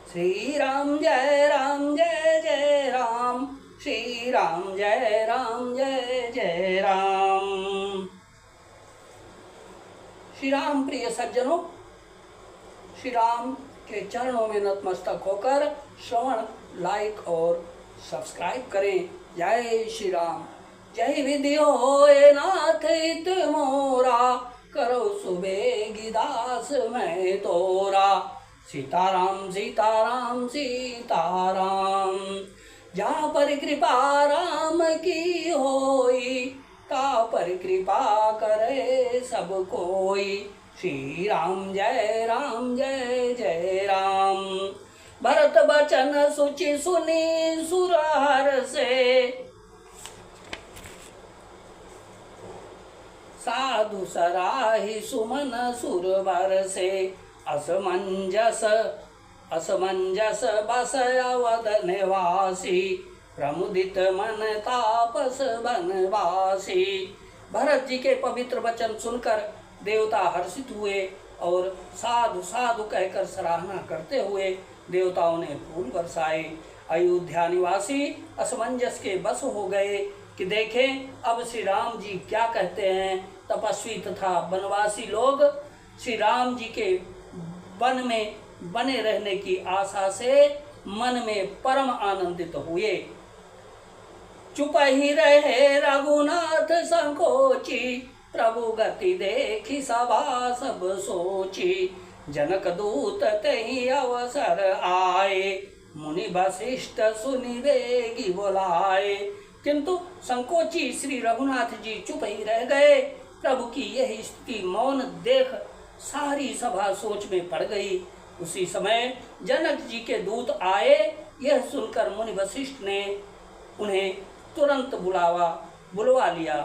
श्री राम जय जय राम, श्री राम जय जय राम। श्री राम प्रिय सज्जनों, श्री राम के चरणों में नतमस्तक होकर श्रवण, लाइक और सब्सक्राइब करें। जय श्री राम। जय विधि होए नाथ हित मोरा, करो सुबेगी दास मैं तोरा। सीताराम सीताराम सीताराम, जहाँ पर कृपा राम की होई, ता पर कृपा करे सब कोई। श्री राम जय जय राम। भरत बचन सुचि सुनी सुरहर से, साधु सराही सुमन सुरवर से। असमंजस बस अवध निवासी, प्रमुदित मन तापस बनवासी। भरत जी के पवित्र वचन सुनकर देवता हर्षित हुए और साधु साधु कहकर सराहना करते हुए देवताओं ने फूल बरसाए। अयोध्या निवासी असमंजस के बस हो गए कि देखें अब श्री राम जी क्या कहते हैं। तपस्वी तथा वनवासी लोग श्री राम जी के वन में बने रहने की आशा से मन में परम आनंदित हुए। चुप ही रहे रघुनाथ संकोची, प्रभु गति देखी सभा सब सोची। जनक दूत तहि अवसर आए, मुनि वशिष्ठ सुनि वेगी बुलाए। किंतु संकोची श्री रघुनाथ जी चुप ही रह गए। प्रभु की यह स्थिति मौन देख सारी सभा सोच में पड़ गई। उसी समय जनक जी के दूत आए। यह सुनकर मुनि वशिष्ठ ने उन्हें तुरंत बुलवा लिया।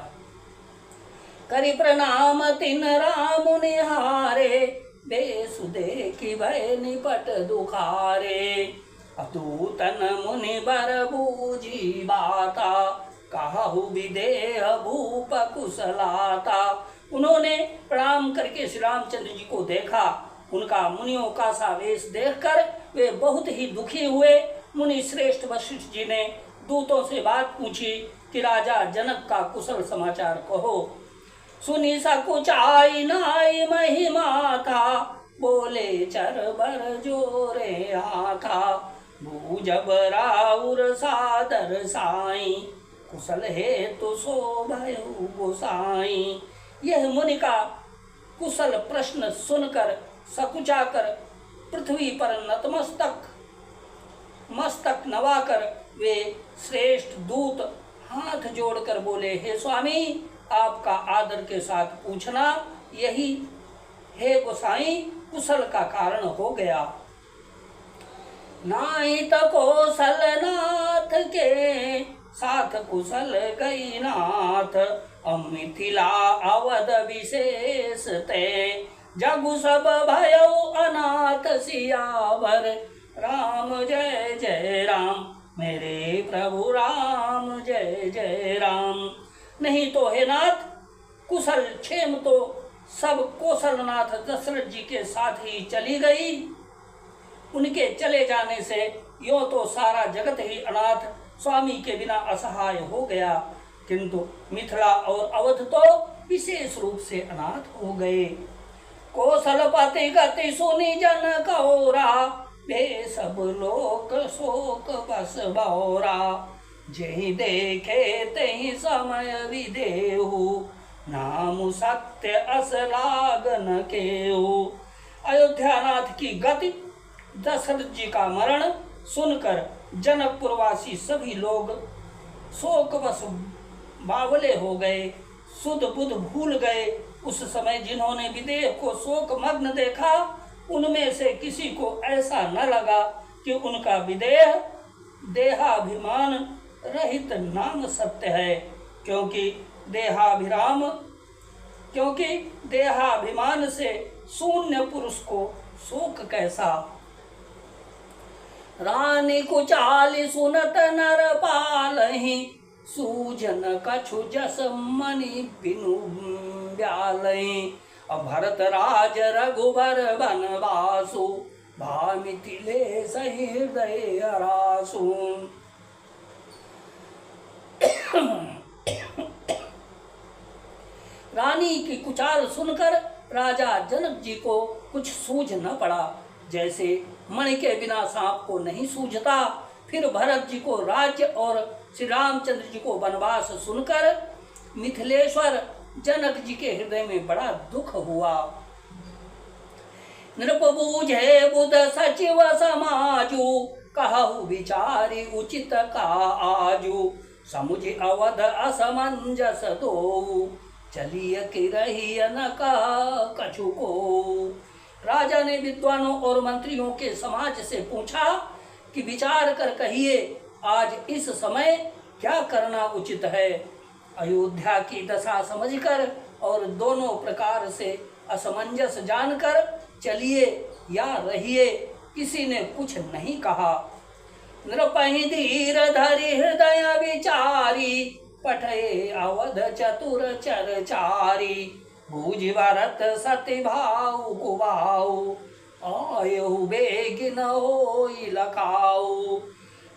करि प्रणाम तिन राम निहारे, बेसु देखि भय निपट दुखारे। अतूतन मुनि बर बूझी बाता, कहु विदेह भूप कुशलाता। उन्होंने प्रणाम करके श्री रामचंद्र जी को देखा। उनका मुनियों का सा वेश देखकर वे बहुत ही दुखी हुए। मुनि श्रेष्ठ वशिष्ठ जी ने दूतों से बात पूछी कि राजा जनक का कुशल समाचार कहो। सुनी सकुचाई नाई महिमा था, बोले चरबर जोरे हाथा। भूजब राउर सादर साई, कुशल है तो सो भयउ गोसाई। यह मुनि का कुशल प्रश्न सुनकर सकुचाकर पृथ्वी पर मस्तक नवाकर वे श्रेष्ठ दूत हाथ जोड़कर बोले, हे स्वामी, आपका आदर के साथ पूछना यही हे गोसाई कुशल का कारण हो गया। नाहित कौशल नाथ के, साथ कुशल गई नाथ। मिथिला अवध विशेष ते, जगु सब भयउ अनाथ सियावर। राम जय जय राम, मेरे प्रभु राम जय जय राम। नहीं तो हे नाथ, कुशल क्षेम तो सब कौशलनाथ दशरथ जी के साथ ही चली गई। उनके चले जाने से यों तो सारा जगत ही अनाथ, स्वामी के बिना असहाय हो गया। किंतु मिथिला और अवध तो विशेष रूप से अनाथ हो गए। कौशलपति गति सुनी जन कौरा, वे सब लोक शोक बस बौरा। जेहि देखे तेहि समय विदेहु, नाम सत्य अस लागन केहु। अयोध्यानाथ की गति, दशरथ जी का मरण सुनकर जनकपुरवासी सभी लोग शोकवश बावले हो गए, सुध बुध भूल गए। उस समय जिन्होंने विदेह को शोक मग्न देखा, उनमें से किसी को ऐसा न लगा कि उनका विदेह देहाभिमान रहित नाम सत्य है, क्योंकि देहाभिमान से शून्य पुरुष को शोक कैसा। रानी कुचाली सुनत नर पालहि, सूजन कछु जस मणि बिनु ब्यालहि। भरत राज रघुबर बनवासु, भा मिथिलेश हृदय हरासूं। रानी की कुचाल सुनकर राजा जनक जी को कुछ सूझ न पड़ा, जैसे मणि के बिना सांप को नहीं सूझता। फिर भरत जी को राज्य और श्री रामचंद्र जी को वनवास सुनकर मिथिलेश्वर जनक जी के हृदय में बड़ा दुख हुआ। नृप बूझे बुध सचिव समाजू, कहु विचारी उचित का आजू। समुझ अवध असमंजस दो, चलिए कि रही न का कछु को। राजा ने विद्वानों और मंत्रियों के समाज से पूछा कि विचार कर कहिए, आज इस समय क्या करना उचित है। अयोध्या की दशा समझकर और दोनों प्रकार से असमंजस जानकर चलिए या रहिए, किसी ने कुछ नहीं कहा। नृपहि धीर धरि हृदय विचारी, पठे अवध चतुर चरचारी। बूझ भरत सति भाऊ कुबाऊ, आयु बेगिन होई लखाऊ।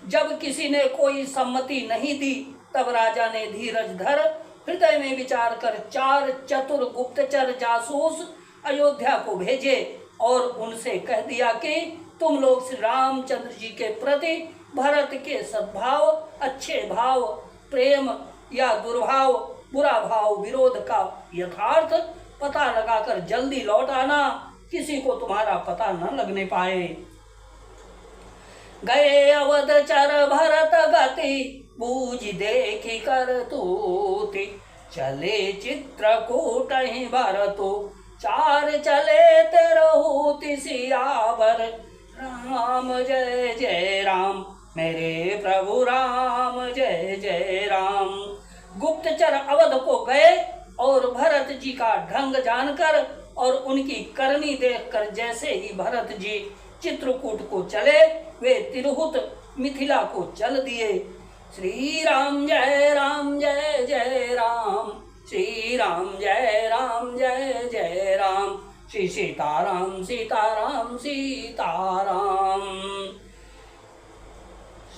जब किसी ने कोई सम्मति नहीं दी, तब राजा ने धीरज धर हृदय में विचार कर 4 चतुर गुप्तचर जासूस अयोध्या को भेजे और उनसे कह दिया कि तुम लोग श्री रामचंद्र जी के प्रति भरत के सद्भाव, अच्छे भाव, प्रेम या दुर्भाव, बुरा भाव, विरोध का यथार्थ पता लगाकर जल्दी लौट आना, किसी को तुम्हारा पता न लगने पाए। गए अवध चर भरत गति, बूझ देखी कर तूति। चले चित्रकूट ही भरतु, 4 चले तेरहूति सियावर। राम जय जय राम, मेरे प्रभु राम जय जय राम। गुप्तचर अवध को गए और भरत जी का ढंग जानकर और उनकी करनी देखकर जैसे ही भरत जी चित्रकूट को चले, वे तिरहुत मिथिला को चल दिए। श्री राम जय राम जय जय राम, श्री राम जय राम जय जय राम। श्री सीताराम सीताराम सीताराम,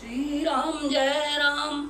श्री राम जय राम।